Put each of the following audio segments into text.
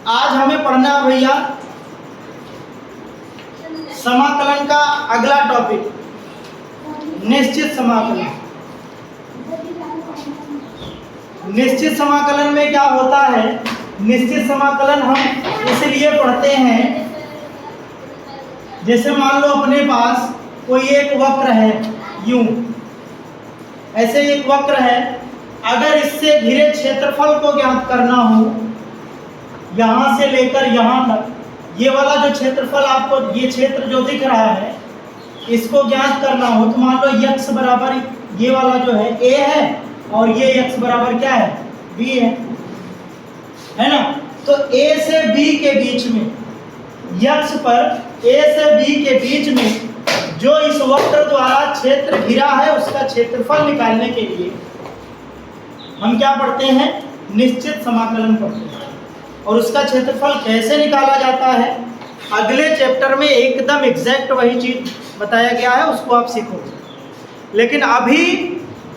आज हमें पढ़ना है भैया समाकलन का अगला टॉपिक, निश्चित समाकलन। निश्चित समाकलन में क्या होता है? निश्चित समाकलन हम इसलिए पढ़ते हैं, जैसे मान लो अपने पास कोई एक वक्र है, यूं ऐसे एक वक्र है, अगर इससे घिरे क्षेत्रफल को ज्ञात करना हो, यहाँ से लेकर यहाँ तक, ये वाला जो क्षेत्रफल आपको, ये क्षेत्र जो दिख रहा है, इसको ज्ञात करना हो तो मान लो x बराबर ये वाला जो है a है और ये x बराबर क्या है, b है ना। तो a से b के बीच में, x पर a से b के बीच में जो इस वक्र द्वारा क्षेत्र घिरा है, उसका क्षेत्रफल निकालने के लिए हम क्या पढ़ते हैं? निश्चित समाकलन पढ़ते हैं। और उसका क्षेत्रफल कैसे निकाला जाता है, अगले चैप्टर में एकदम एग्जैक्ट वही चीज बताया गया है, उसको आप सीखोगे। लेकिन अभी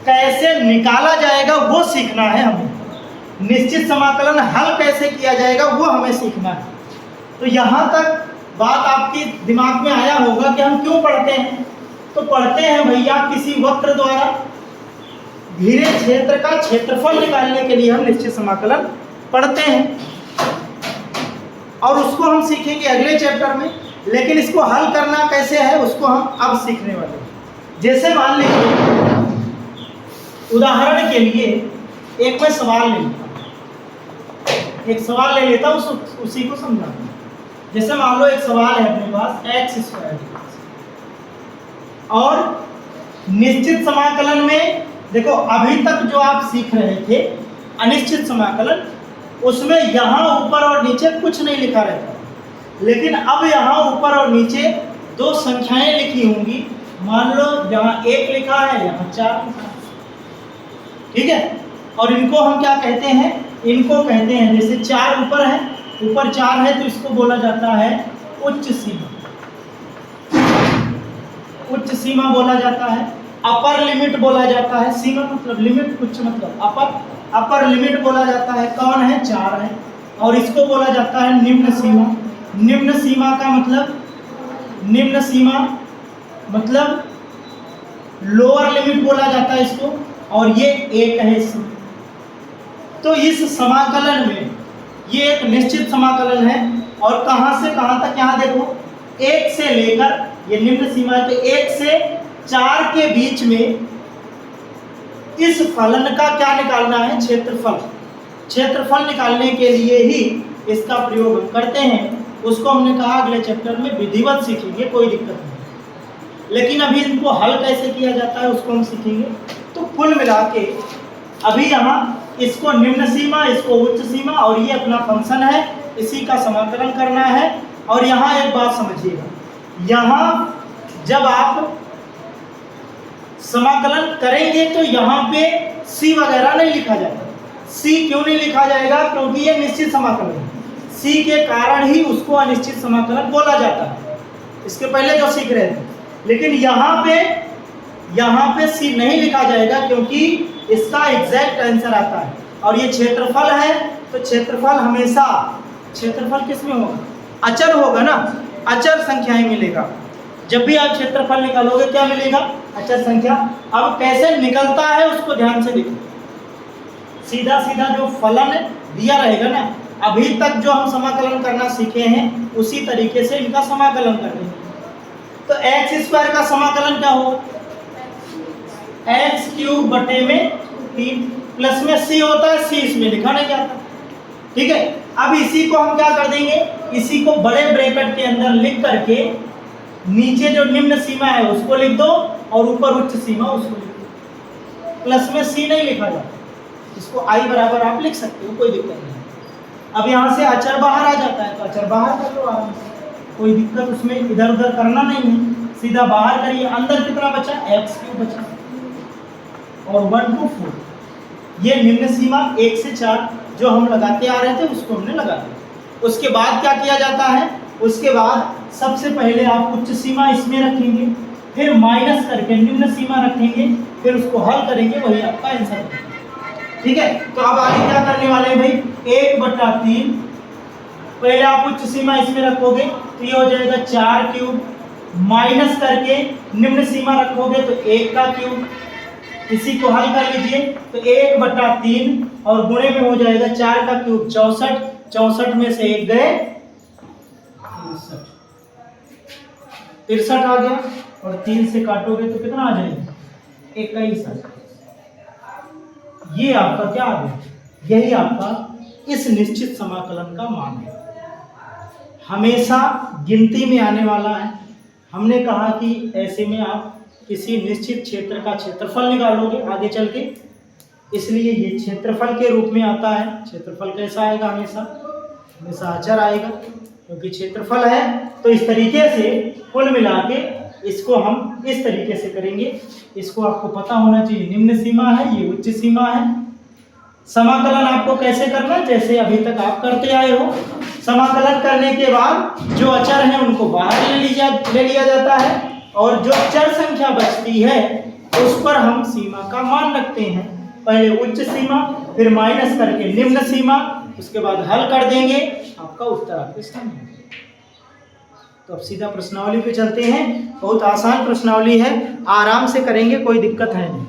कैसे निकाला जाएगा वो सीखना है हमें। निश्चित समाकलन हल कैसे किया जाएगा वो हमें सीखना है। तो यहाँ तक बात आपके दिमाग में आया होगा कि हम क्यों पढ़ते हैं। तो पढ़ते हैं भैया किसी वक्र द्वारा घिरे क्षेत्र का क्षेत्रफल निकालने के लिए हम निश्चित समाकलन पढ़ते हैं, और उसको हम सीखेंगे अगले चैप्टर में। लेकिन इसको हल करना कैसे है उसको हम अब सीखने वाले हैं। जैसे मान लीजिए उदाहरण के लिए एक मैं सवाल ले लेता हूँ, एक सवाल ले लेता हूँ, उसी को समझाता हूँ। जैसे मान लो एक सवाल है अपने पास x², और निश्चित समाकलन में देखो अभी तक जो आप सीख रहे थे अनिश्चित समाकलन, उसमें यहाँ ऊपर और नीचे कुछ नहीं लिखा रहता, लेकिन अब यहाँ ऊपर और नीचे दो संख्याएं लिखी होंगी। मान लो यहाँ 1 लिखा है, यहाँ 4 लिखा है, ठीक है। और इनको हम क्या कहते हैं? इनको कहते हैं, जैसे 4 ऊपर है, ऊपर 4 है तो इसको बोला जाता है उच्च सीमा। उच्च सीमा बोला जाता है, अपर लिमिट बोला जाता है। सीमा मतलब लिमिट, उच्च मतलब अपर लिमिट बोला जाता है। कौन है? 4 है। और इसको बोला जाता है निम्न सीमा। निम्न सीमा का मतलब, निम्न सीमा मतलब लोअर लिमिट बोला जाता है इसको, और ये 1 है इसमें। तो इस समाकलन में ये एक निश्चित समाकलन है, और कहां से कहां तक, यहाँ देखो 1 से लेकर, ये निम्न सीमा के 1 से 4 के बीच में इस फलन का क्या निकालना है? क्षेत्रफल। क्षेत्रफल निकालने के लिए ही इसका प्रयोग हम करते हैं। उसको हमने कहा अगले चैप्टर में विधिवत सीखेंगे, कोई दिक्कत नहीं। लेकिन अभी इनको हल कैसे किया जाता है उसको हम सीखेंगे। तो कुल मिला के अभी यहाँ इसको निम्न सीमा, इसको उच्च सीमा, और ये अपना फंक्शन है, इसी का समाकलन करना है। और यहाँ एक बात समझिएगा, यहाँ जब आप समाकलन करेंगे तो यहाँ पे c वगैरह नहीं लिखा जाएगा। c क्यों नहीं लिखा जाएगा? क्योंकि ये निश्चित समाकलन है। c के कारण ही उसको अनिश्चित समाकलन बोला जाता है, इसके पहले जो सीख रहे थे। लेकिन यहाँ पे c नहीं लिखा जाएगा, क्योंकि इसका एग्जैक्ट आंसर आता है। और ये क्षेत्रफल है, तो क्षेत्रफल हमेशा, क्षेत्रफल किस में होगा? अचर होगा ना, अचर संख्याएं मिलेगा। जब भी आप क्षेत्रफल निकालोगे क्या मिलेगा? अचर संख्या। अब कैसे निकलता है उसको ध्यान से देखो। सीधा सीधा जो फलन दिया रहेगा ना, अभी तक जो हम समाकलन करना सीखे हैं उसी तरीके से इनका समाकलन करेंगे। तो x² का समाकलन क्या होगा? x³ बटे में 3, प्लस में c होता है, c इसमें लिखा नहीं जाता, ठीक है। अब इसी को हम क्या कर देंगे? इसी को बड़े ब्रैकेट के अंदर लिख करके नीचे जो निम्न सीमा है उसको लिख दो, और ऊपर उच्च सीमा उसको लिख दो। प्लस में c नहीं लिखा जाता, इसको i बराबर आप लिख सकते हो, कोई दिक्कत नहीं। अब यहाँ से अचर बाहर आ जाता है तो अचर बाहर कर लो आराम से, कोई दिक्कत उसमें इधर उधर करना नहीं है, सीधा बाहर करिए। अंदर कितना बचा? x³ बचा, और 1 to 4 ये निम्न सीमा 1 से 4 जो हम लगाते आ रहे थे उसको हमने लगा दिया। उसके बाद क्या किया जाता है? उसके बाद सबसे पहले आप उच्च सीमा इसमें रखेंगे, फिर माइनस करके निम्न सीमा रखेंगे, फिर उसको हल करेंगे, वही आपका आंसर है, ठीक है। तो अब आगे क्या करने वाले हैं भाई? 1/3 पहले आप उच्च सीमा इसमें रखोगे तो ये हो जाएगा 4 क्यूब, माइनस करके निम्न सीमा रखोगे तो 1 का क्यूब। इसी को हल कर लीजिए तो 1/3 और गुणे में हो जाएगा 4 का क्यूब 64, 64 में से 1 गए 63 आ गया, और 3 से काटोगे तो कितना आ जाएगा 21। ये आपका क्या आ गया, यही आपका इस निश्चित समाकलन का मान है। हमेशा गिनती में आने वाला है। हमने कहा कि ऐसे में आप किसी निश्चित क्षेत्र का क्षेत्रफल निकालोगे आगे चल के, इसलिए ये क्षेत्रफल के रूप में आता है। क्षेत्रफल कैसा आएगा, हमेशा अचर आएगा, क्योंकि क्षेत्रफल है। तो इस तरीके से कुल मिला के इसको हम इस तरीके से करेंगे। इसको आपको पता होना चाहिए, निम्न सीमा है, ये उच्च सीमा है। समाकलन आपको कैसे करना है, जैसे अभी तक आप करते आए हो। समाकलन करने के बाद जो अचर हैं उनको बाहर ले लिया जाता है, और जो चर संख्या बचती है उस पर हम सीमा का मान रखते हैं। पहले उच्च सीमा, फिर माइनस करके निम्न सीमा, उसके बाद हल कर देंगे, आपका उत्तर आपके सामने। तो अब सीधा प्रश्नावली पे चलते हैं। बहुत आसान प्रश्नावली है, आराम से करेंगे, कोई दिक्कत है नहीं।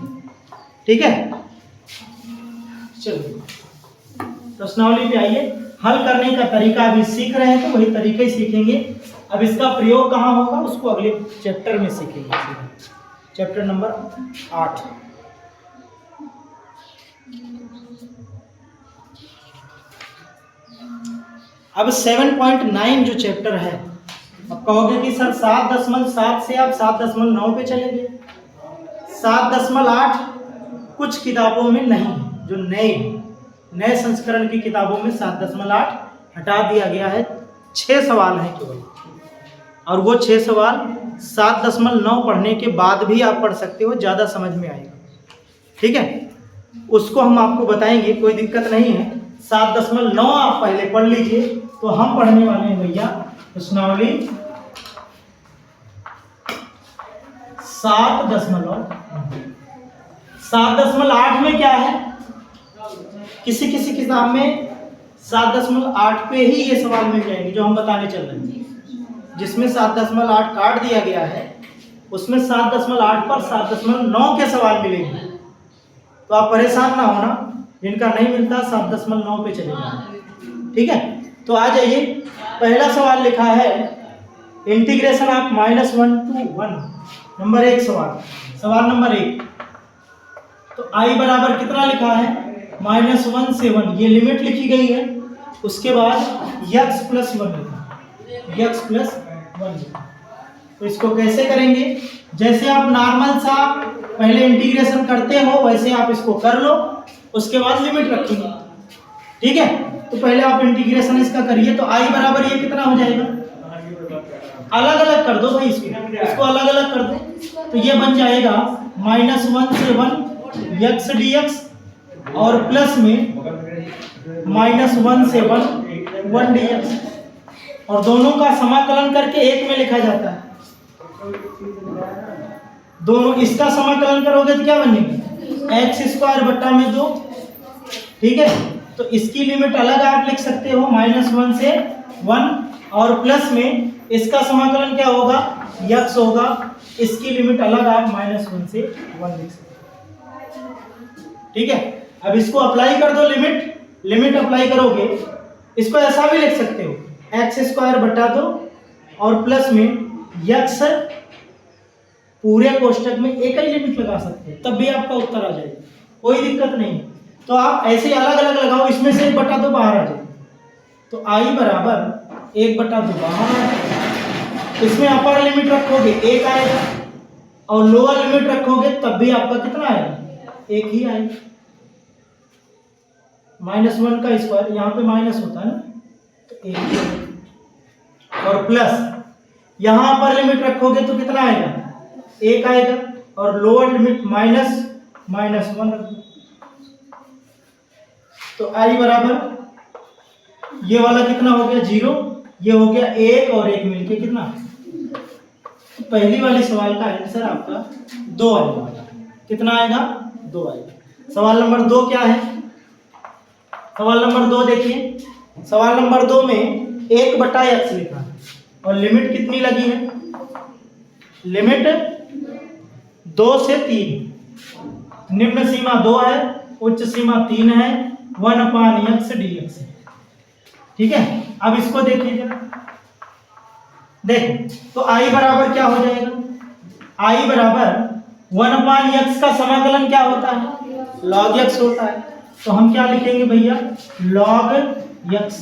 ठीक है, चलिए प्रश्नावली पे आइए। हल करने का तरीका अभी सीख रहे हैं तो वही तरीके ही सीखेंगे। अब इसका प्रयोग कहाँ होगा उसको अगले चैप्टर में सीखेंगे, चैप्टर नंबर 8। अब 7.9 जो चैप्टर है, अब कहोगे कि सर 7.7 से आप 7.9 पे चले गए। 7.8 कुछ किताबों में नहीं है, जो नए संस्करण की किताबों में 7.8 हटा दिया गया है। 6 सवाल हैं केवल, और वो 6 सवाल 7.9 पढ़ने के बाद भी आप पढ़ सकते हो, ज़्यादा समझ में आएगा। ठीक है, उसको हम आपको बताएंगे, कोई दिक्कत नहीं है। 7.9 आप पहले पढ़ लीजिए। तो हम पढ़ने वाले हैं भैया प्रश्नावली 7.8 में क्या है, किसी किताब में 7.8 पे ही ये सवाल मिल जाएंगे जो हम बताने चल रहे हैं। जिसमें 7.8 काट दिया गया है उसमें 7.8 पर 7.9 के सवाल मिलेंगे। तो आप परेशान ना होना, जिनका नहीं मिलता 7.9 पे चलेगा। ठीक है, तो आ जाइए। पहला सवाल लिखा है इंटीग्रेशन ऑफ -1 to 1। नंबर 1 सवाल नंबर 1। तो i बराबर कितना लिखा है, -1 से 1, ये लिमिट लिखी गई है। उसके बाद x + 1 लिखा, x + 1 लिखा। तो इसको कैसे करेंगे, जैसे आप नॉर्मल सा पहले इंटीग्रेशन करते हो वैसे आप इसको कर लो, उसके बाद लिमिट रखेंगे। ठीक है, तो पहले आप इंटीग्रेशन इसका करिए। तो i बराबर ये कितना हो जाएगा, अलग अलग कर दो भाई, इसको अलग अलग कर दो। तो ये बन जाएगा -1 से 1 x dx, और प्लस में -1 से 1 dx, और दोनों का समाकलन करके एक में लिखा जाता है। दोनों इसका समाकलन करोगे तो क्या बनेगा, x² 2। ठीक है, तो इसकी लिमिट अलग आप लिख सकते हो -1 से 1, और प्लस में इसका समाकलन क्या होगा, x होगा। इसकी लिमिट अलग आप -1 से 1 लिख सकते हो। ठीक है, अब इसको अप्लाई कर दो, लिमिट अप्लाई करोगे। इसको ऐसा भी लिख सकते हो x² 2 और प्लस में x, पूरे कोष्टक में एक ही लिमिट लगा सकते हो, तब भी आपका उत्तर आ जाएगा, कोई दिक्कत नहीं। तो आप ऐसे अलग अलग लगाओ, इसमें से 1/2 बाहर आ जाए। तो i बराबर 1/2 बाहर आ जाए। इसमें अपर लिमिट रखोगे 1 आएगा, और लोअर लिमिट रखोगे तब भी आपका कितना आएगा, 1 ही आएगा। -1 का स्क्वायर, यहाँ पे माइनस होता है ना, तो 1, और प्लस यहाँ अपर लिमिट रखोगे तो कितना आएगा, 1 आएगा, और लोअर लिमिट -1 रखो। तो i बराबर ये वाला कितना हो गया, 0, ये हो गया 1 और 1 मिलके कितना। तो पहली वाले सवाल का आंसर आपका 2 आने वाला है। कितना आएगा, 2 आएगा। सवाल नंबर 2 क्या है, सवाल नंबर 2 देखिए। सवाल नंबर 2 में 1/x लिखा है और लिमिट कितनी लगी है, लिमिट 2 से 3, निम्न सीमा 2 है, उच्च सीमा 3 है, 1/x dx है। ठीक है, अब इसको देखिए जरा, देखो तो I बराबर क्या हो जाएगा, I बराबर 1/x का समाकलन क्या होता है, log x होता है। तो हम क्या लिखेंगे भैया, log x।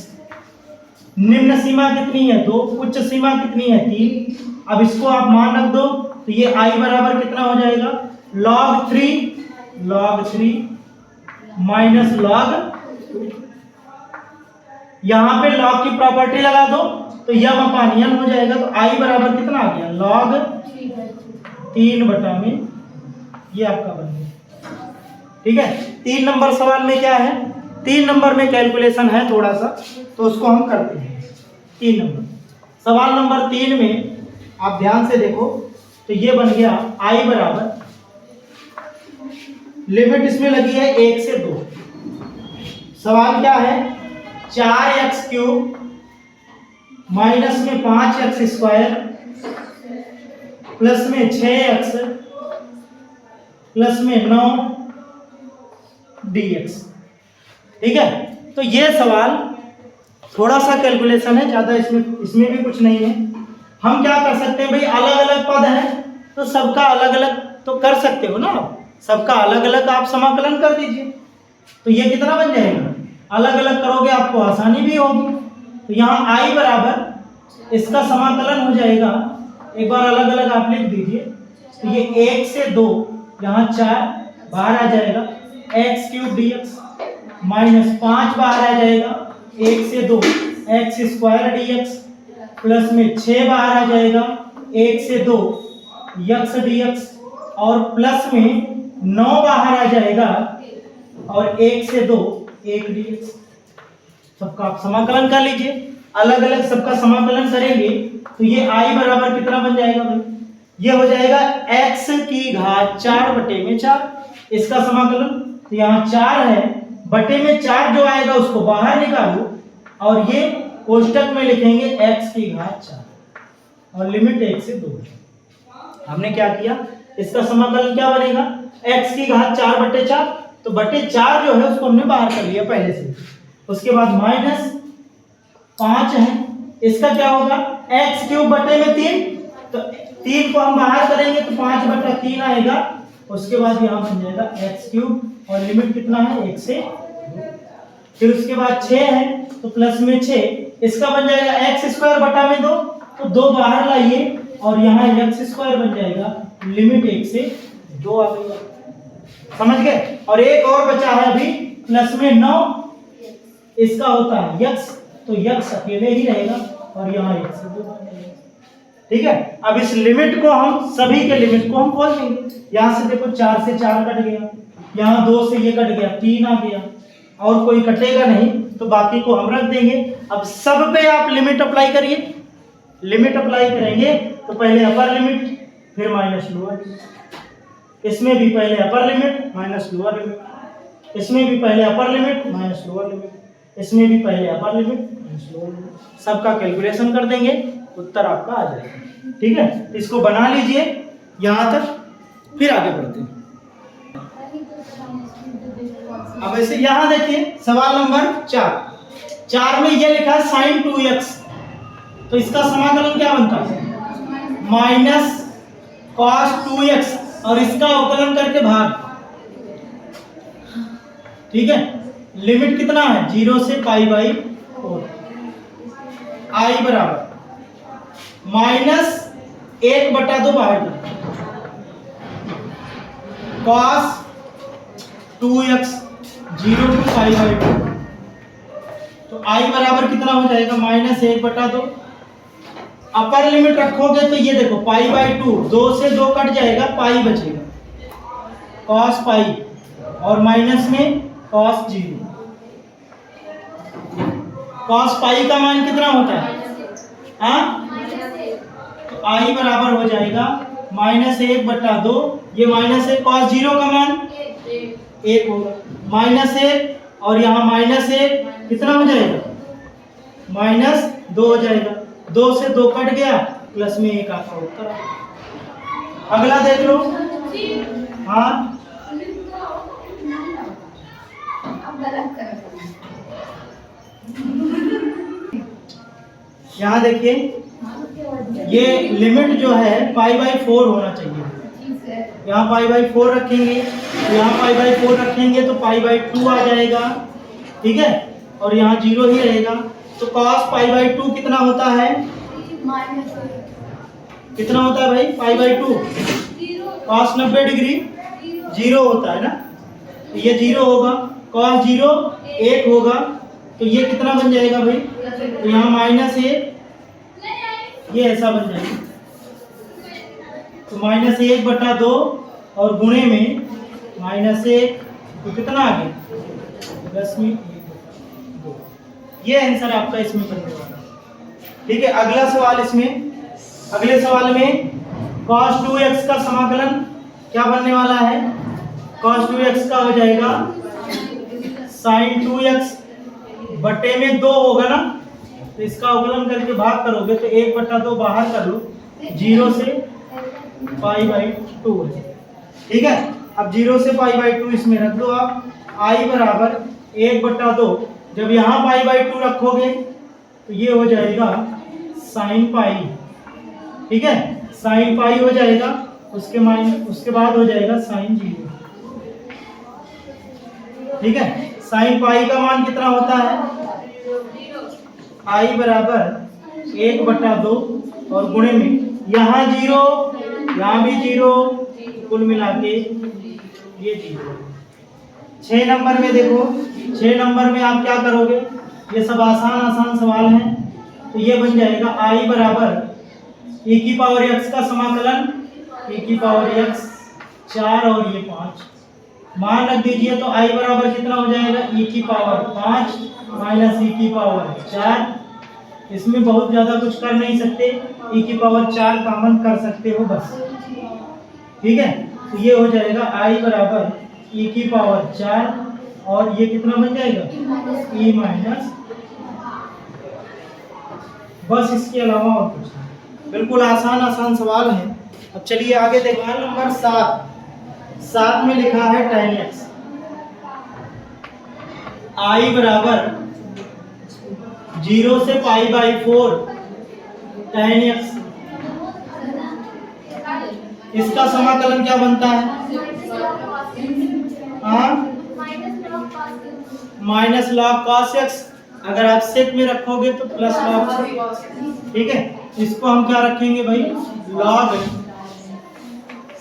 निम्न सीमा कितनी है 2, उच्च सीमा कितनी है 3। अब इसको आप मान रख दो तो ये I बराबर कितना हो जाएगा, log 3 माइनस log, यहां पे log की प्रॉपर्टी लगा दो तो यम अपान यन हो जाएगा। तो I बराबर कितना आ गया, log 3/में, ये आपका बन गया। ठीक है, 3 नंबर सवाल में क्या है, 3 नंबर में कैलकुलेशन है थोड़ा सा, तो उसको हम करते हैं। 3 नंबर सवाल नंबर 3 में आप ध्यान से देखो तो ये बन गया I बराबर, लिमिट इसमें लगी है 1 से 2। सवाल क्या है, 4x³ माइनस में 5x² प्लस में 6x प्लस में 9 dx। ठीक है, तो ये सवाल थोड़ा सा कैलकुलेशन है, ज्यादा इसमें भी कुछ नहीं है। हम क्या कर सकते हैं भाई, अलग अलग पद है तो सबका अलग अलग तो कर सकते हो ना, सबका अलग अलग आप समाकलन कर दीजिए। तो ये कितना बन जाएगा, अलग अलग करोगे आपको आसानी भी होगी। तो यहाँ I बराबर इसका समाकलन हो जाएगा, एक बार अलग अलग आप लिख दीजिए। तो ये 1 से 2 यहाँ 4 बाहर आ जाएगा, x³ dx माइनस 5 बाहर आ जाएगा, 1 से 2 x² dx प्लस में 6 बाहर आ जाएगा, 1 से 2 x dx और प्लस में 9 बाहर आ जाएगा और 1 से 2 1 dx। सबका आप समाकलन कर लीजिए, अलग अलग सबका समाकलन करेंगे तो ये I बराबर कितना बन जाएगा भाई, ये हो जाएगा x⁴ इसका समाकलन। तो यहाँ 4 है, बटे में 4 जो आएगा उसको बाहर निकालो और ये कोष्टक में लिखेंगे x⁴ और लिमिट 1 से 2। हमने क्या किया, इसका समाकलन क्या बनेगा, x⁴/4, तो बटे 4 जो है उसको हमने बाहर कर लिया पहले से। उसके बाद माइनस 5 है, इसका क्या होगा, x³ बटे में 3, तो 3 को हम बाहर करेंगे तो 5/3 आएगा। उसके बाद यहाँ बन जाएगा x³ और लिमिट कितना है 1 से 2। फिर उसके बाद 6 है तो प्लस में 6, इसका बन जाएगा x²/2, तो 2 बाहर लाइए और यहाँ x² बन जाएगा, लिमिट 1 से 2 आ गई। समझ गए। और एक और बचा है अभी, प्लस में 9, इसका होता है x, तो x अकेले ही रहेगा और यहाँ 1 से 2 आ जाएगा। ठीक है, अब इस लिमिट को हम, सभी के लिमिट को हम खोल देंगे। यहाँ से देखो 4 से 4 कट गया, यहाँ 2 से ये कट गया, 3 आ गया और कोई कटेगा नहीं, तो बाकी को हम रख देंगे। अब सब पे आप लिमिट अप्लाई करिए। लिमिट अप्लाई करेंगे तो पहले अपर लिमिट फिर माइनस लोअर लिमिट, इसमें भी पहले upper limit minus lower limit, इसमें भी पहले upper limit minus lower limit, इसमें भी पहले upper limit minus lower limit. सबका कैलकुलेशन कर देंगे, उत्तर आपका आ जाएगा। ठीक है, तो इसको बना लीजिए यहाँ तक, फिर आगे बढ़ते हैं। अब ऐसे यहाँ देखिए सवाल नंबर 4 में ये लिखा है sin 2x, तो इसका समाकलन क्या बनता है, माइनस cos 2x और इसका अवकलन करके भाग। ठीक है, लिमिट कितना है 0 से π/4। I बराबर माइनस 1/2 बाहर cos 2x 0 to π/2, तो I बराबर कितना हो जाएगा, माइनस 1/2। अपर लिमिट रखोगे तो ये देखो π/2, 2 से 2 कट जाएगा, पाई बचेगा, cos π और माइनस में cos 0। cos π का मान कितना होता है, तो I बराबर हो जाएगा माइनस 1/2, ये माइनस 1, cos 0 का मान 1 होगा, -1 और यहाँ -1 कितना हो जाएगा माइनस 2 हो जाएगा, 2 से 2 कट गया, प्लस में 1 आपका उत्तर। अगला देख लो। हाँ यहाँ देखिए, ये लिमिट जो है π/4 होना चाहिए। यहाँ π/4 रखेंगे, तो यहाँ π/4 रखेंगे तो π/2 आ जाएगा, ठीक है, और यहाँ 0 ही रहेगा। तो cos π/2 कितना होता है? कितना होता है भाई π/2? cos 90 डिग्री 0 होता है ना, तो ये 0 होगा, cos 0 1 होगा, तो ये कितना बन जाएगा भाई? तो यहाँ -1, ये ऐसा बन जाएगा, तो -1/2 और गुणे में -1, तो कितना आ गया? 10 में 2। ये आंसर आपका इसमें बनने वाला है, ठीक है। अगला सवाल इसमें, अगले सवाल में cos 2x का समाकलन क्या बनने वाला है? cos 2x का हो जाएगा sin 2x बटे में 2 होगा ना, तो इसका अवकलन करके भाग करोगे तो 1/2 बाहर कर लो, 0 से π/2 है, ठीक है। अब 0 से π/2 इसमें रख दो आप, i बराबर 1/2, जब यहाँ π/2 रखोगे तो ये हो जाएगा sin π, ठीक है, sin π हो जाएगा, उसके बाद हो जाएगा sin 0, ठीक है। sin π का मान कितना होता है? i बराबर 1/2 और गुणे में यहाँ 0, यहाँ भी 0, कुल मिला के ये 0। 6 नंबर में देखो, 6 नंबर में आप क्या करोगे? ये सब आसान सवाल हैं, तो ये बन जाएगा i बराबर e⁻x का समाकलन, e⁻x 4 और ये 5 मान रख दीजिए, तो i बराबर कितना हो जाएगा? e⁻5 minus e⁻4। इसमें बहुत ज्यादा कुछ कर नहीं सकते, e⁻4 कॉमन कर सकते हो बस, ठीक है। तो ये हो जाएगा i बराबर e⁻4 और ये कितना बन जाएगा? e-, बस, इसके अलावा और कुछ नहीं। बिल्कुल आसान सवाल है। अब चलिए आगे देखते हैं। नंबर 7 में लिखा है tan x, i बराबर 0 से π/4 tan x, इसका समाकलन क्या बनता है? हाँ, माइनस log cos x, अगर आप सेक में रखोगे तो प्लस log, ठीक है। इसको हम क्या रखेंगे भाई? log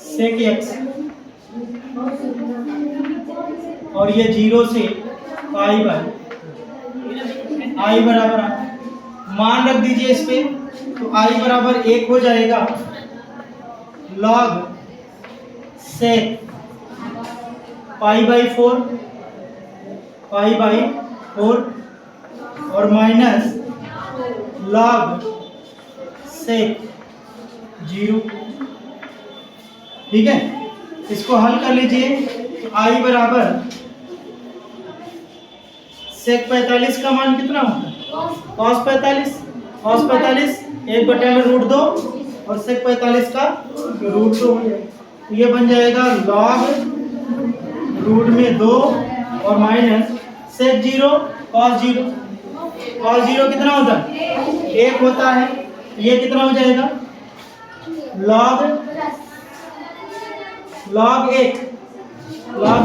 sec x, और ये 0 से π/, i बराबर, मान रख दीजिए इस पे, तो i बराबर 1 हो जाएगा log sec π/4 और माइनस log sec 0, ठीक है। इसको हल कर लीजिए, तो i बराबर sec 45 का मान कितना होता है? cos 45 1/√2 और sec 45 का √2 हो जाएगा, तो ये बन जाएगा log √2 और माइनस sec 0 cos 0। cos 0 कितना होता है? 1 होता है, ये कितना हो जाएगा? log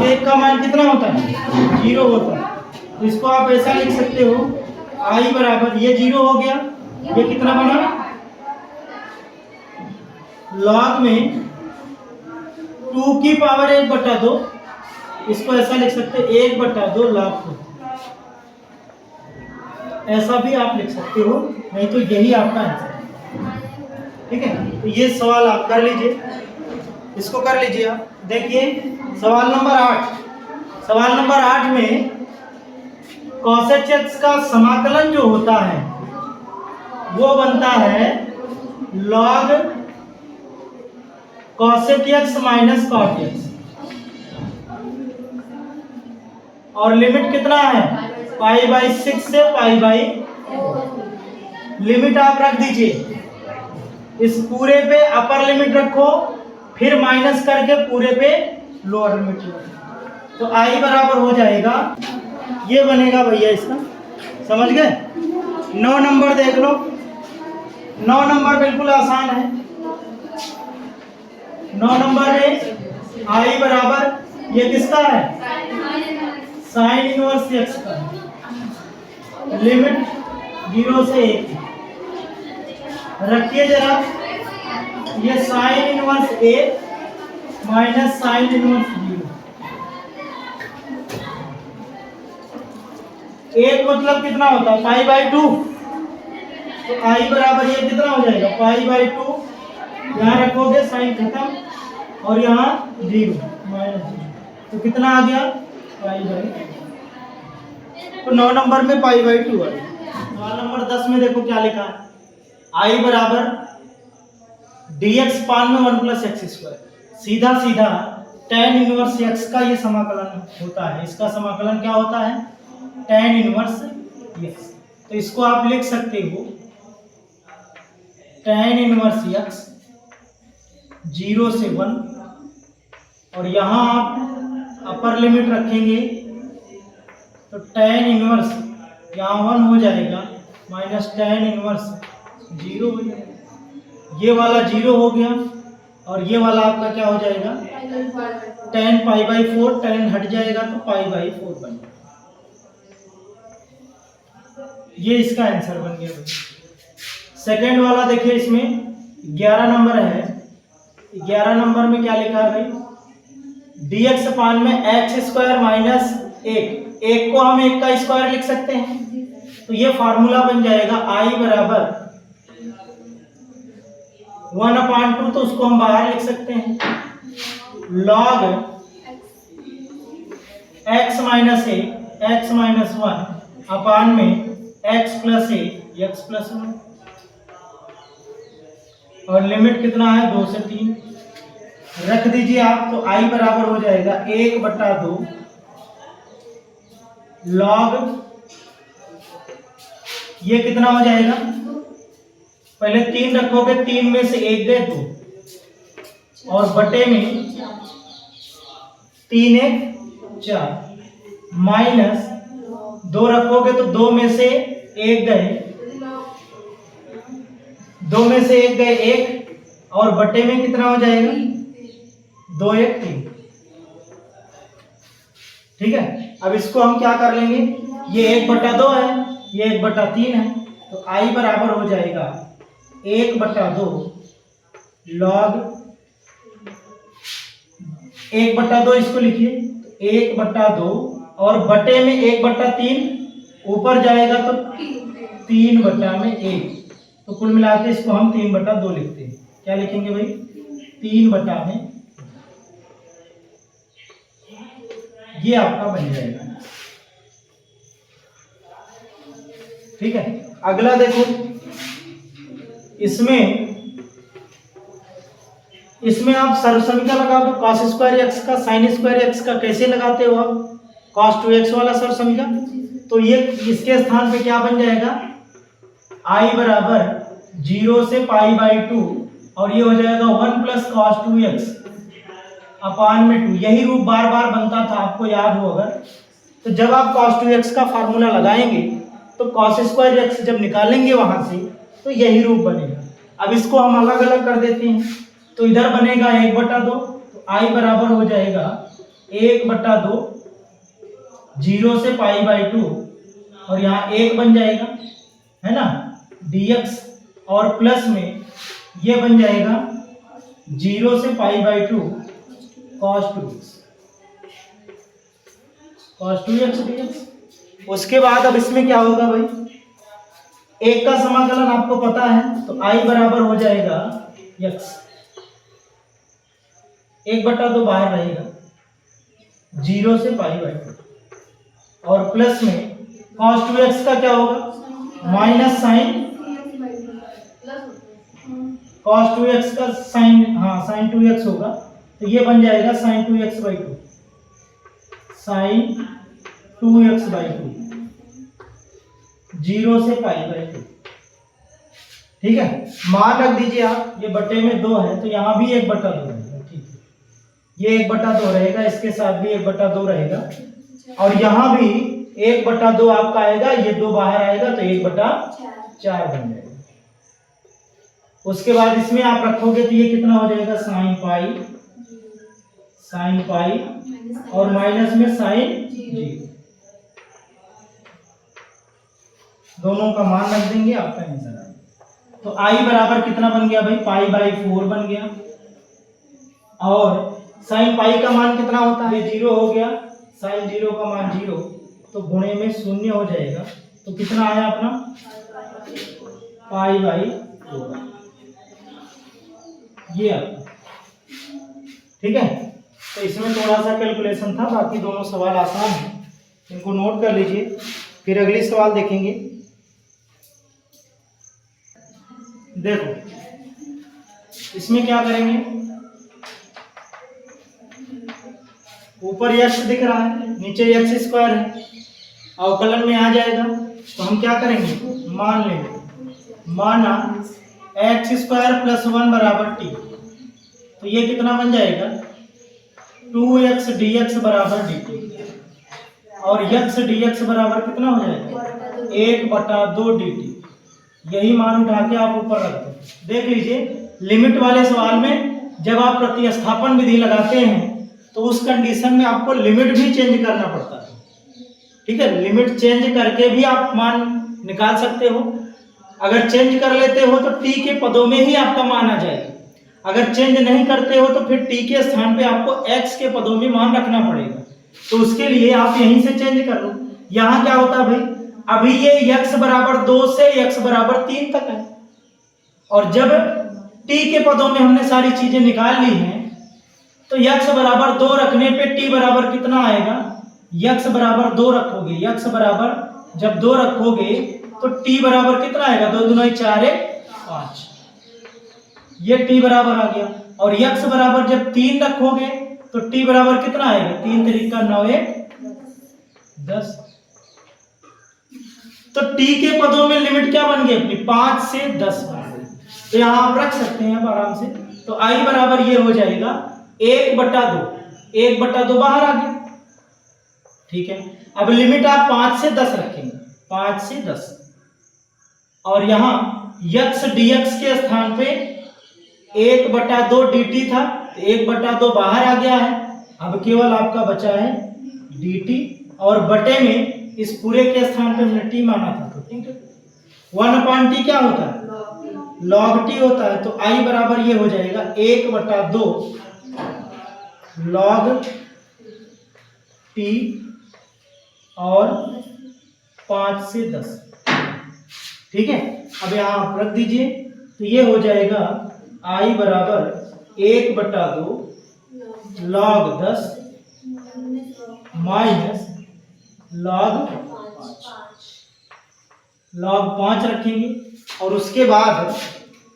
1 का मान कितना होता है? 0 होता है। तो इसको आप ऐसा लिख सकते हो, i बराबर, ये 0 हो गया, ये कितना बना? log में 2⁻1/2, इसको ऐसा लिख सकते हो 1/2 log 2, ऐसा भी आप लिख सकते हो, नहीं तो यही आपका आंसर है, ठीक है। तो ये सवाल आप कर लीजिए, इसको कर लीजिए आप। देखिए सवाल नंबर 8 में cos x का समाकलन जो होता है वो बनता है log cos x minus cot x, और लिमिट कितना है? π/6 से π/4 लिमिट आप रख दीजिए, इस पूरे पे अपर लिमिट रखो, फिर माइनस करके पूरे पे लोअर लिमिट रखो, तो आई बराबर हो जाएगा, ये बनेगा भैया इसका, समझ गए। 9 नंबर देख लो, 9 नंबर बिल्कुल आसान है। 9 नंबर में आई बराबर, ये किसका है, साइन इनवर्स एक्स का, लिमिट 0 से 1 रखिए जरा, ये साइन इनवर्स ए माइनस साइन इनवर्स 0, एक मतलब कितना होता है पाई बाई 2, तो आई बराबर ये कितना हो जाएगा पाई बाई 2, यहाँ रखोगे साइन खत्म और यहाँ 0 माइनस 0, तो कितना आ गया पाई बाई 2, तो 9 नंबर में पाई बाई 2 आ गया। सवाल नंबर 10 में देखो क्या लिखा है, आई बराबर dx पान में 1 प्लस एक्स स्क्वायर, सीधा सीधा tan इनवर्स x का ये समाकलन होता है, इसका समाकलन क्या होता है tan इनवर्स x, तो इसको आप लिख सकते हो tan इनवर्स x 0 से 1, और यहाँ आप अपर लिमिट रखेंगे तो tan इनवर्स यहाँ 1 हो जाएगा माइनस tan इनवर्स 0 हो जाएगा, ये वाला 0 हो गया, और ये वाला आपका क्या हो जाएगा tan पाई बाई 4, tan हट जाएगा तो पाई बाई 4 बन जाएगा, ये इसका आंसर बन गया भाई। सेकेंड वाला देखिए, इसमें 11 नंबर है, 11 नंबर में क्या लिखा है भाई, dx पान में एक्स स्क्वायर माइनस 1 को हम 1 का स्क्वायर लिख सकते हैं, तो ये फार्मूला बन जाएगा आई बराबर 1/2, तो उसको हम बाहर लिख सकते हैं log x माइनस ए एक्स माइनस 1 अपान में x प्लस ए एक्स प्लस 1, और लिमिट कितना है 2 से 3 रख दीजिए आप, तो आई बराबर हो जाएगा 1/2 log, ये कितना हो जाएगा, पहले 3 रखोगे, 3 में से 1 गए 2, और बटे में 3 1 4, माइनस 2 रखोगे तो 2 में से 1 गए, 2 में से 1 गए 1, और बटे में कितना हो जाएगा 2 1 3, ठीक है। अब इसको हम क्या कर लेंगे, ये 1/2 है, ये 1/3 है, तो आई बराबर हो जाएगा 1/2 log 1/2, इसको लिखिए 1/2, और बटे में 1/3, ऊपर जाएगा तो 3/1, तो कुल मिला के इसको हम 3/2 लिखते हैं, क्या लिखेंगे भाई 3/, ये आपका बन जाएगा, ठीक है। अगला देखो, इसमें आप सर्वसमीकरण लगा दो, cos स्क्वायर एक्स का sin स्क्वायर एक्स का, कैसे लगाते हो आप cos 2x वाला सर्वसमीकरण, तो ये इसके स्थान पे क्या बन जाएगा i बराबर 0 से पाई बाई 2, और ये हो जाएगा 1 प्लस cos 2x अपान में 2, यही रूप बार बार बनता था, आपको याद हो अगर, तो जब आप cos 2x का फार्मूला लगाएंगे तो cos स्क्वायर एक्स जब निकालेंगे वहां से तो यही रूप बनेगा। अब इसको हम अलग अलग कर देते हैं, तो इधर बनेगा 1/2, तो आई बराबर हो जाएगा 1/2 0 से पाई बाई 2, और यहाँ 1 बन जाएगा, है ना, dx, और प्लस में ये बन जाएगा 0 से pi by 2 cos 2x dx। उसके बाद अब इसमें क्या होगा भाई, 1 का समाकलन आपको पता है, तो i बराबर हो जाएगा x, 1/2 बाहर रहेगा 0 से पाई बाई 2, और प्लस में cos 2x का क्या होगा माइनस साइन cos 2x का साइन, हाँ साइन 2x होगा, तो ये बन जाएगा साइन 2x/2, साइन 2x/2, 0 से π/2। ठीक है, मान रख दीजिए आप, ये बटे में 2 है तो यहाँ भी 1/2 रहेगा। ठीक है, ये 1/2 रहेगा, इसके साथ भी 1/2 रहेगा, और यहाँ भी 1/2 आपका आएगा, ये 2 बाहर आएगा तो 1/4 बन जाएगा। उसके बाद इसमें आप रखोगे तो ये कितना हो जाएगा, sin π और माइनस में sin 0, दोनों का मान रख देंगे, आपका आंसर आ गया। तो I बराबर कितना बन गया भाई, π/4 बन गया, और sin π का मान कितना होता है, 0 हो गया, sin 0 का मान 0, तो गुणे में 0 हो जाएगा, तो कितना आया अपना π/4, ये आपका। ठीक है, तो इसमें थोड़ा सा कैलकुलेशन था, बाकी दोनों सवाल आसान है, इनको नोट कर लीजिए, फिर अगली सवाल देखेंगे। देखो इसमें क्या करेंगे, ऊपर x दिख रहा है, नीचे x² है, अवकलन में आ जाएगा, तो हम क्या करेंगे, मान लेंगे, माना x² + 1 = t, तो ये कितना बन जाएगा, 2x dx = dt, और x dx बराबर कितना हो जाएगा, 1/2 dt। यही मान उठा के आप ऊपर रख दो। देख लीजिए, लिमिट वाले सवाल में जब आप प्रतिस्थापन विधि लगाते हैं तो उस कंडीशन में आपको लिमिट भी चेंज करना पड़ता है। ठीक है, लिमिट चेंज करके भी आप मान निकाल सकते हो। अगर चेंज कर लेते हो तो t के पदों में ही आपका मान आ जाएगा। अगर चेंज नहीं करते हो तो फिर t के स्थान पे आपको x के पदों में मान रखना पड़ेगा। तो उसके लिए आप यहीं से चेंज कर लो। यहाँ क्या होता है भाई, अभी ये x = 2 से x = 3 तक है, और जब t के पदों में हमने सारी चीजें निकाल ली हैं तो x = 2 रखने पे t बराबर कितना आएगा, x = 2 रखोगे, x बराबर जब 2 रखोगे तो t बराबर कितना आएगा, 2 दूनी 4 1 5, ये t बराबर आ गया। और x बराबर जब 3 रखोगे तो t बराबर कितना आएगा, 3 3 9 1 10। तो t के पदों में लिमिट क्या बन गई अपनी, 5 से 10 बन गई। तो यहां आप रख सकते हैं आराम से। तो I बराबर ये हो जाएगा 1/2, 1/2 बाहर आ गया। ठीक है, अब लिमिट आप 5 से 10 रखेंगे, 5 से 10, और यहां x dx के स्थान पे 1/2 dt था, 1/2 बाहर आ गया है, अब केवल आपका बचा है dt, और बटे में इस पूरे के स्थान पे हमने t माना था, तो ठीक है, 1/t क्या होता है, log t होता है। तो I बराबर ये हो जाएगा 1/2 log t और 5 से 10। ठीक है, अब यहाँ आप रख दीजिए, तो ये हो जाएगा I बराबर 1/2 log 10 माइनस log 5 रखेंगे। और उसके बाद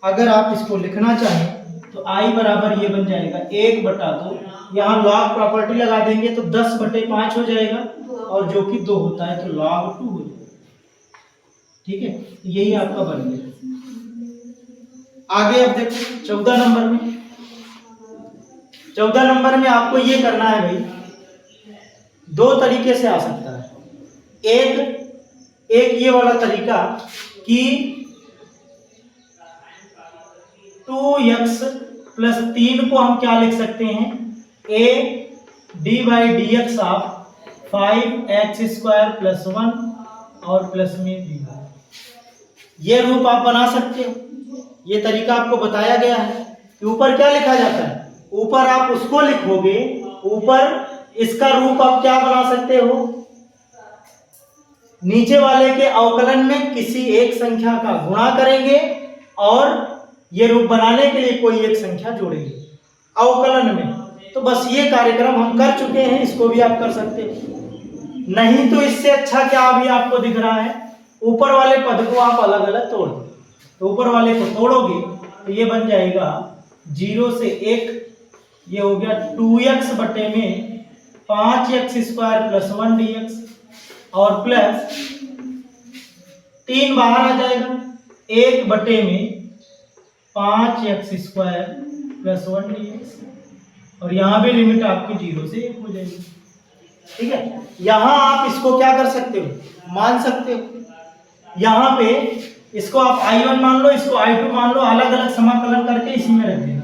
अगर आप इसको लिखना चाहें तो I बराबर ये बन जाएगा 1/2, यहाँ log प्रॉपर्टी लगा देंगे तो 10/5 हो जाएगा, और जो कि 2 होता है तो log 2 हो जाएगा। ठीक है, यही आपका बन गया। आगे अब देखो 14 नंबर में, 14 नंबर में आपको ये करना है भाई, 2 तरीके से आ सकता है। एक ये वाला तरीका कि 2x + 3 को हम क्या लिख सकते हैं, a d/dx ऑफ 5x² + 1 और प्लस में b। ये रूप आप बना सकते हो, ये तरीका आपको बताया गया है कि ऊपर क्या लिखा जाता है, ऊपर आप उसको लिखोगे, ऊपर इसका रूप आप क्या बना सकते हो, नीचे वाले के अवकलन में किसी एक संख्या का गुणा करेंगे और ये रूप बनाने के लिए कोई एक संख्या जोड़ेंगे अवकलन में। तो बस ये कार्यक्रम हम कर चुके हैं, इसको भी आप कर सकते हो। नहीं तो इससे अच्छा क्या अभी आपको दिख रहा है, ऊपर वाले पद को आप अलग अलग तोड़ दो। तो ऊपर वाले को तोड़ोगे तो ये बन जाएगा 0 से 1, ये हो गया 2x बटे में 5x² + 1 dx, और प्लस 3 बाहर आ जाएगा, 1 बटे में 5x² प्लस 1 dx, और यहाँ भी लिमिट आपकी 0 से 1 हो जाएगी। ठीक है, यहाँ आप इसको क्या कर सकते हो, मान सकते हो। यहाँ पे इसको आप I1 मान लो, इसको I2 मान लो, अलग अलग समाकलन करके इसी में रख देना।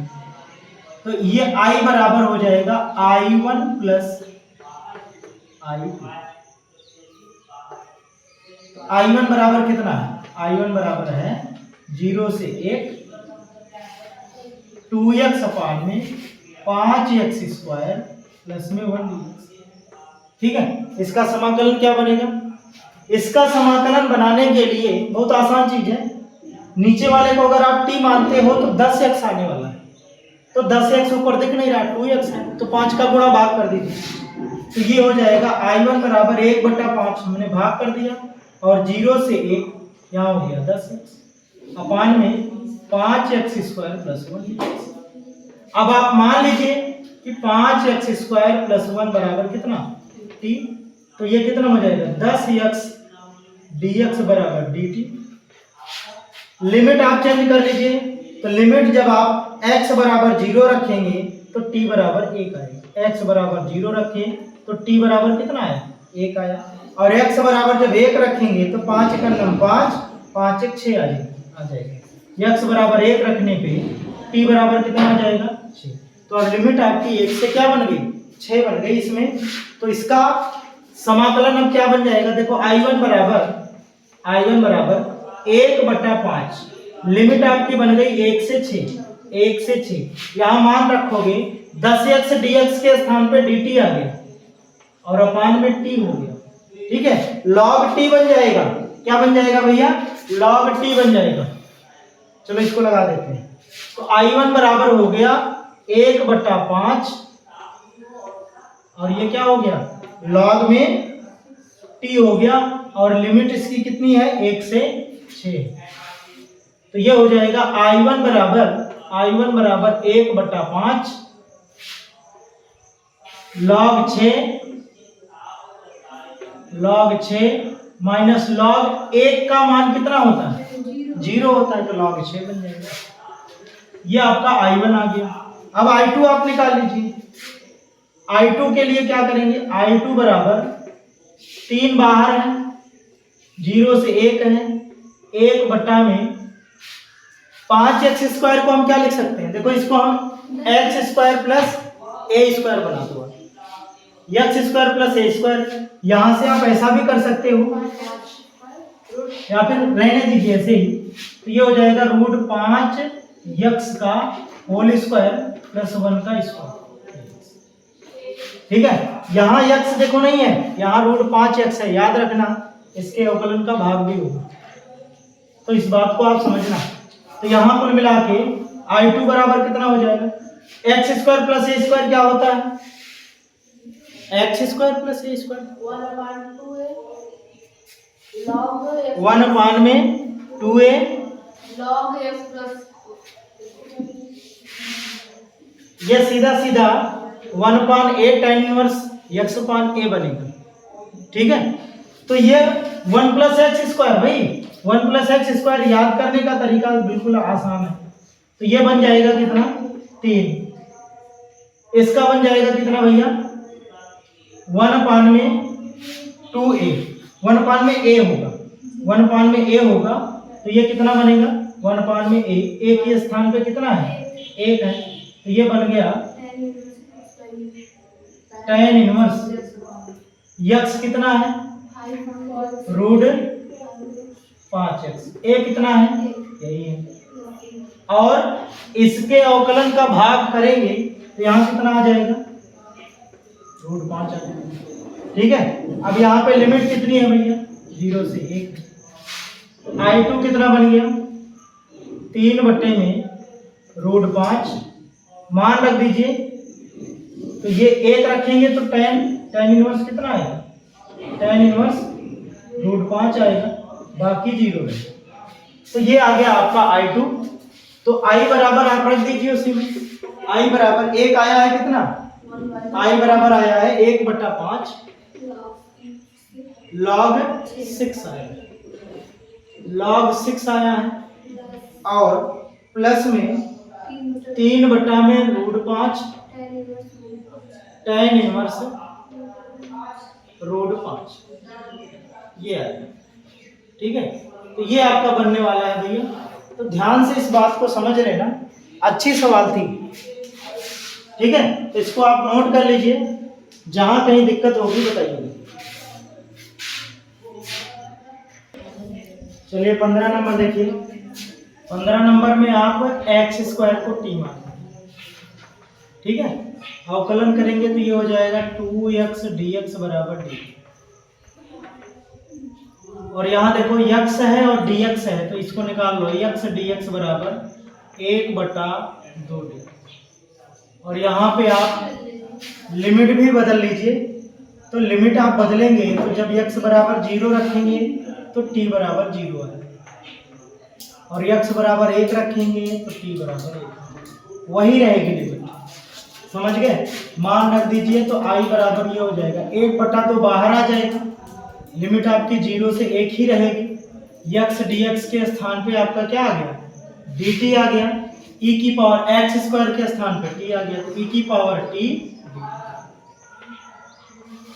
तो ये I बराबर हो जाएगा I1 प्लस I2। I1 बराबर कितना है, I1 बराबर है 0 से 1 2x अपान में 5x² प्लस में 1 dx। ठीक है, इसका समाकलन क्या बनेगा, इसका समाकलन बनाने के लिए बहुत आसान चीज है। नीचे वाले को अगर आप t मानते हो तो 10x आने वाला है, तो 10x ऊपर दिख नहीं रहा, 2x है, तो 5 का गुणा भाग कर दीजिए। तो ये हो जाएगा I1 बराबर 1/5 हमने भाग कर दिया, और 0 से 1 यहाँ हो गया 10x अपान में 5x² प्लस 1 dx। अब आप मान लीजिए कि 5x² प्लस 1 बराबर कितना, t, तो ये कितना हो जाएगा 10x dx बराबर dt। लिमिट आप चेंज कर लीजिए, तो लिमिट जब आप x बराबर 0 रखेंगे तो t बराबर 1 आएगा, x बराबर 0 रखें तो t बराबर कितना आया, 1 आया, और x बराबर जब 1 रखेंगे तो 5 का 5, 5 1 6 आ जाएगा। x बराबर 1 रखने पे t बराबर कितना आ जाएगा, 6। तो अब लिमिट आपकी 1 से क्या बन गई, 6 बन गई इसमें। तो इसका समाकलन अब क्या बन जाएगा, देखो I1 बराबर 1/5, लिमिट आपकी बन गई 1 से 6, 1 से 6। यहाँ मान रखोगे 10x dx के स्थान पे dt आ गया, और अपान में t हो गया। ठीक है, log t बन जाएगा, क्या बन जाएगा भैया, log t बन जाएगा। चलो इसको लगा देते हैं। तो I1 बराबर हो गया 1/5, और ये क्या हो गया, log में t हो गया, और लिमिट इसकी कितनी है, 1 से 6। तो ये हो जाएगा I1 बराबर 1/5 log 6 माइनस log 1 का मान कितना होता है, 0 होता है, तो log 6 बन जाएगा। ये आपका I1 आ गया। अब I2 आप निकाल लीजिए। I2 के लिए क्या करेंगे, I2 बराबर 3 बाहर है, 0 से 1 है, 1 बटा में 5x² को हम क्या लिख सकते हैं, देखो इसको हम x² प्लस a² बना दो, x² प्लस a²। यहां से आप ऐसा भी कर सकते हो, या फिर रहने दीजिए ऐसे ही। तो ये हो जाएगा √5x का होल स्क्वायर प्लस 1 का स्क्वायर। ठीक है, यहाँ x देखो नहीं है, यहाँ √5x है, याद रखना इसके अवकलन का भाग भी होगा, तो इस बात को आप समझना। तो यहाँ कुल मिला के I2 बराबर कितना हो जाएगा, x² प्लस a² क्या होता है, x² प्लस a² 1 अपान में 2a log x प्लस, ये सीधा 1 अपान a tan inverse x upon a बनेगा। ठीक है, तो ये 1 प्लस x स्क्वायर, भाई 1 प्लस x स्क्वायर याद करने का तरीका बिल्कुल आसान है। तो ये बन जाएगा कितना, 3। इसका बन जाएगा कितना भैया, 1 अपान में 2a, 1 अपान में a होगा, 1 अपान में a होगा, तो ये कितना बनेगा, 1 अपान में a के स्थान पे कितना है, 1 है, तो ये बन गया tan इनवर्स x कितना है, √5x, a कितना है, यही है, और इसके अवकलन का भाग करेंगे तो यहाँ कितना आ जाएगा, √5 आ जाएगा। ठीक है, अब यहाँ पे लिमिट कितनी है भैया, 0 से 1। तो I2 कितना बन गया, 3 बटे में √5, मान रख दीजिए, तो ये 1 रखेंगे तो tan इनवर्स कितना आएगा, tan इनवर्स √5 आएगा, बाकी 0 है। तो ये आ गया आपका I2। तो I बराबर आप रख दीजिए उसी में, I बराबर 1 आया है, कितना, I बराबर आया है 1/5 log 6 आएगा। log 6 आया है और प्लस में 3 में √5 tan इनवर्स √5 ये आएगा। ठीक है, तो ये आपका बनने वाला है भैया। तो ध्यान से इस बात को समझ लेना, अच्छी सवाल थी। ठीक है, तो इसको आप नोट कर लीजिए, जहां कहीं दिक्कत होगी बताइए। चलिए 15 नंबर देखिए। 15 नंबर में आप x² को t मानना है। ठीक है, अवकलन करेंगे तो ये हो जाएगा 2x dx बराबर dt। और यहाँ देखो x है और dx है, तो इसको निकाल लो। x dx बराबर 1/2d। और यहाँ पे आप लिमिट भी बदल लीजिए। तो लिमिट आप बदलेंगे तो जब x बराबर 0 रखेंगे तो t बराबर 0 है, और x बराबर 1 रखेंगे तो t बराबर 1, वही रहेगी लिमिट। समझ गए? मान रख दीजिए तो i बराबर ये हो जाएगा 1/2 बाहर आ जाएगा, लिमिट आपकी 0 से 1 ही रहेगी। x dx के स्थान पे आपका क्या आ गया? dt आ गया। e की पावर x² के स्थान पे t आ गया, तो e की पावर t।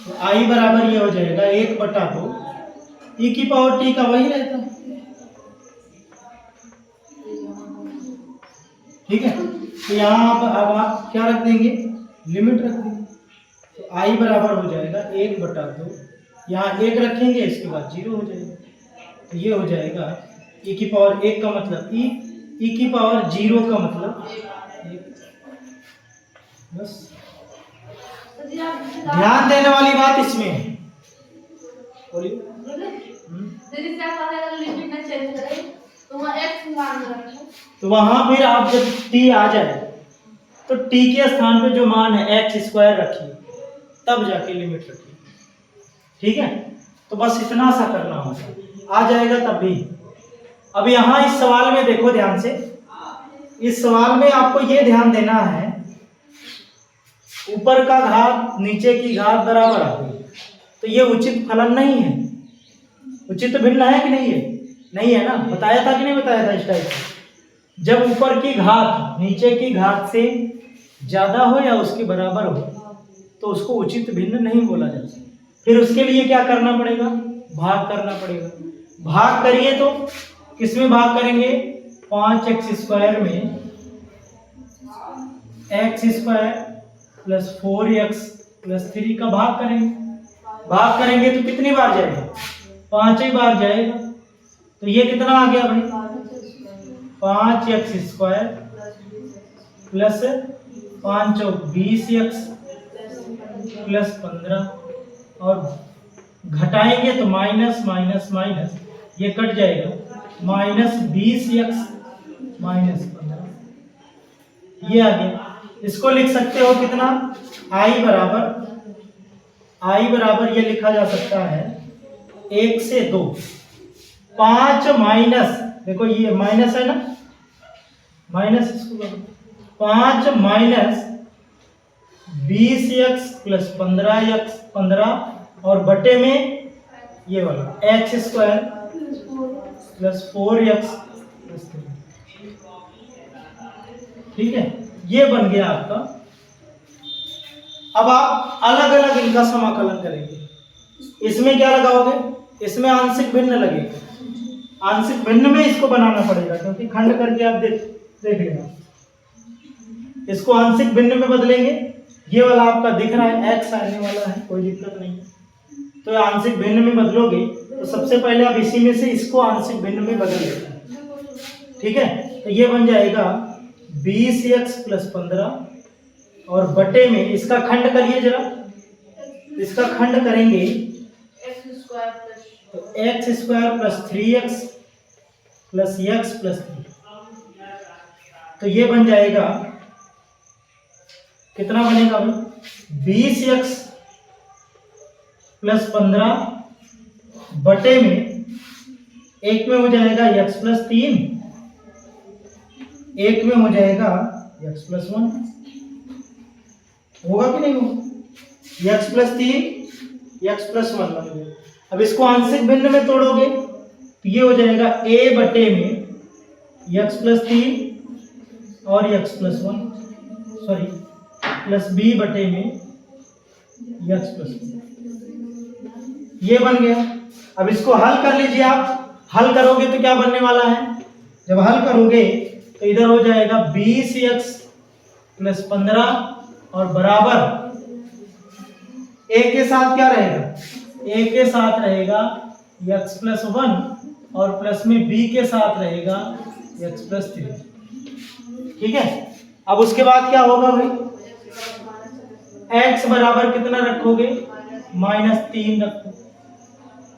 तो i बराबर ये हो जाएगा 1/2। e की पावर t का वही रहता है। ठीक है, तो यहाँ अब आप क्या रख देंगे? लिमिट रख देंगे। तो i बराबर हो जाएगा 1/2, यहाँ 1 रखेंगे, इसके बाद 0 हो जाएगा। तो ये हो जाएगा e की पावर 1 का मतलब e की पावर 0 का मतलब 1। बस ध्यान देने वाली बात इसमें है। बोलिए। तो वहां फिर आप जब t आ जाए तो t के स्थान पे जो मान है x² रखिए, तब जाके लिमिट रखिए। ठीक है, तो बस इतना सा करना होगा, आ जाएगा तब भी। अब यहाँ इस सवाल में देखो ध्यान से, इस सवाल में आपको ये ध्यान देना है, ऊपर का घात नीचे की घात बराबर आ गई, तो ये उचित फलन नहीं है। उचित भिन्न है कि नहीं है? नहीं है ना, बताया था कि नहीं बताया था इस टाइप से। जब ऊपर की घात नीचे की घात से ज्यादा हो या उसके बराबर हो तो उसको उचित भिन्न नहीं बोला जाता। फिर उसके लिए क्या करना पड़ेगा? भाग करना पड़ेगा। भाग करिए तो किसमें भाग करेंगे? 5x² में x² + 4x + 3 का भाग करेंगे। भाग करेंगे तो कितनी बार जाएगा? 5 ही बार जाएगा। तो ये कितना आ गया भाई? 5x² + 5 × 20x + 15, और घटाएंगे तो माइनस माइनस माइनस ये कट जाएगा, -20x - 15 ये आ गया। इसको लिख सकते हो कितना? i बराबर ये लिखा जा सकता है 1 से 2। 5 माइनस, देखो ये माइनस है ना, माइनस इसको 5 माइनस 20x + 15 और बटे में ये वाला x² + 4x + 3। ठीक है, ये बन गया आपका। अब आप अलग अलग इनका समाकलन करेंगे। इसमें क्या लगाओगे? इसमें आंशिक भिन्न लगेगा। आंशिक भिन्न में इसको बनाना पड़ेगा, क्योंकि खंड करके आप देख लेना। इसको आंशिक भिन्न में बदलेंगे। ये वाला आपका दिख रहा है x आने वाला है, कोई दिक्कत नहीं। तो आंशिक भिन्न में बदलोगे तो सबसे पहले आप इसी में से इसको आंशिक भिन्न में बदल लेते हैं। ठीक है, तो ये बन जाएगा 20x + 15 और बटे में इसका खंड करिए जरा। इसका खंड करेंगे तो x² + 3x + x + 3, तो ये बन जाएगा कितना बनेगा भाई? 20x + 15 बटे में एक में हो जाएगा x + 3, एक में हो जाएगा x + 1। होगा कि नहीं होगा? x + 3 x + 1 बन गया। अब इसको आंशिक भिन्न में तोड़ोगे तो ये हो जाएगा a बटे में x प्लस 3 और x plus 1 sorry plus b बटे में x प्लस 1। ये बन गया। अब इसको हल कर लीजिए आप। हल करोगे तो क्या बनने वाला है, जब हल करोगे तो इधर हो जाएगा 20x प्लस 15 और बराबर a के साथ क्या रहेगा, a के साथ रहेगा x प्लस 1 और प्लस में b के साथ रहेगा x प्लस 3। ठीक है। अब उसके बाद क्या होगा भाई, x बराबर कितना रखोगे, -3 रखो।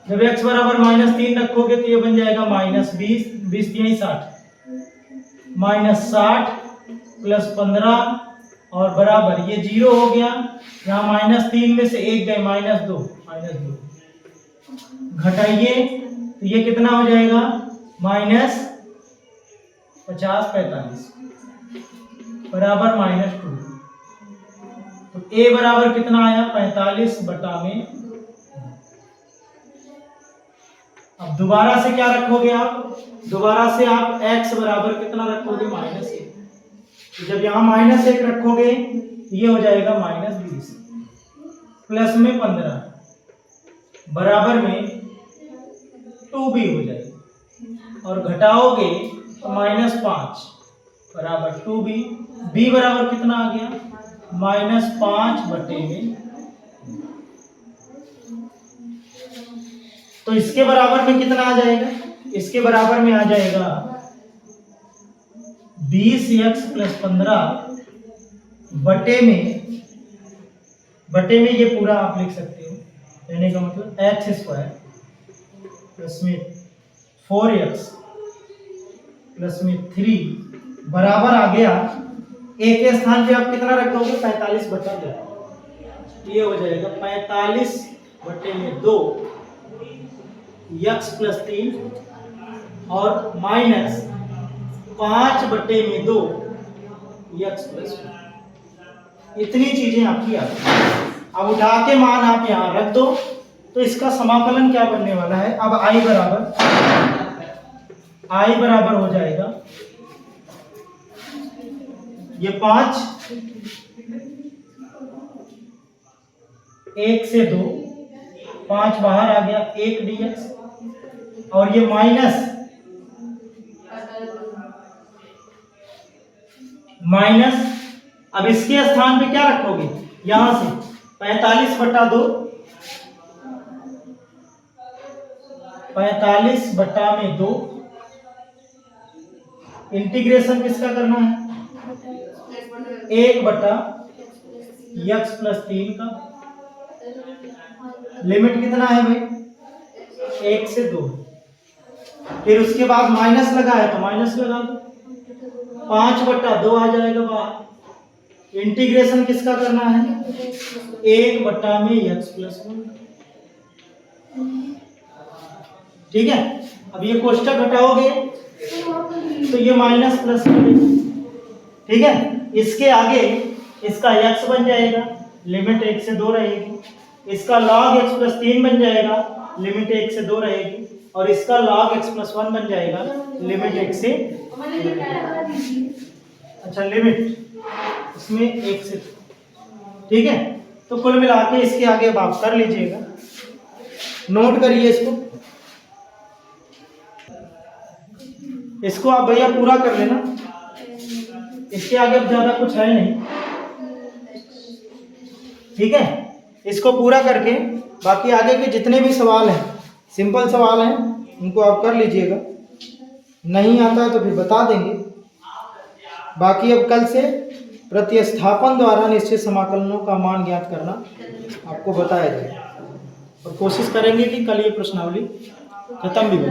जब x बराबर -3 रखोगे तो ये बन जाएगा -20, 20 3 60, -60 प्लस 15 और बराबर ये 0 हो गया। यहाँ -3 में से 1 गए, -2 घटाइए तो ये कितना हो जाएगा, -50 45 बराबर -2। तो a बराबर कितना आया, 45 बटा में। अब दोबारा से क्या रखोगे आप, दोबारा से आप x बराबर कितना रखोगे, -1। तो जब यहाँ -1 रखोगे ये हो जाएगा -20 प्लस में 15 बराबर में 2b हो जाएगा और घटाओगे तो -5 बराबर 2b। b बराबर कितना आ गया, -5 बटे में। तो इसके बराबर में कितना आ जाएगा, इसके बराबर में आ जाएगा 20x प्लस 15 बटे में ये पूरा आप लिख सकते हो, कहने का मतलब x स्क्वायर प्लस में 4x प्लस में 3 बराबर आ गया। a के स्थान पे आप कितना रखोगे, 45 बटा 2। ये हो जाएगा 45 बटे में 2 x प्लस 3 और -5 बटे में 2 x प्लस 1। इतनी चीजें आपकी आती हैं। अब उठा के मान आप यहाँ रख दो तो इसका समाकलन क्या बनने वाला है। अब i बराबर हो जाएगा ये 5, 1 से 2, 5 बाहर आ गया, 1 dx और ये माइनस। अब इसके स्थान पे क्या रखोगे, यहां से 45 बटा 2, 45 बटा में 2 इंटीग्रेशन किसका करना है, 1 बटा x प्लस 3 का। लिमिट कितना है भाई, 1 से 2। फिर उसके बाद माइनस लगा है तो माइनस लगा दो, 5 बटा 2 आ जाएगा बाहर। इंटीग्रेशन किसका करना है, 1 बटा में x प्लस 1। ठीक है। अब ये कोष्टक हटाओगे तो ये माइनस प्लस बनेगा। ठीक है। इसके आगे इसका x बन जाएगा, लिमिट 1 से 2 रहेगी। इसका log x प्लस 3 बन जाएगा, लिमिट 1 से 2 रहेगी। और इसका log x प्लस 1 बन जाएगा, लिमिट 1 से। अच्छा, लिमिट इसमें 1 से। ठीक है। तो कुल मिला के इसके आगे अब आप कर लीजिएगा, नोट करिए इसको आप भैया पूरा कर लेना। इसके आगे अब ज्यादा कुछ है नहीं। ठीक है। इसको पूरा करके बाकी आगे के जितने भी सवाल हैं, सिंपल सवाल हैं, उनको आप कर लीजिएगा। नहीं आता है तो फिर बता देंगे। बाकी अब कल से प्रतिस्थापन द्वारा निश्चित समाकलनों का मान ज्ञात करना आपको बताया जाए और कोशिश करेंगे कि कल ये प्रश्नावली खत्म भी हो।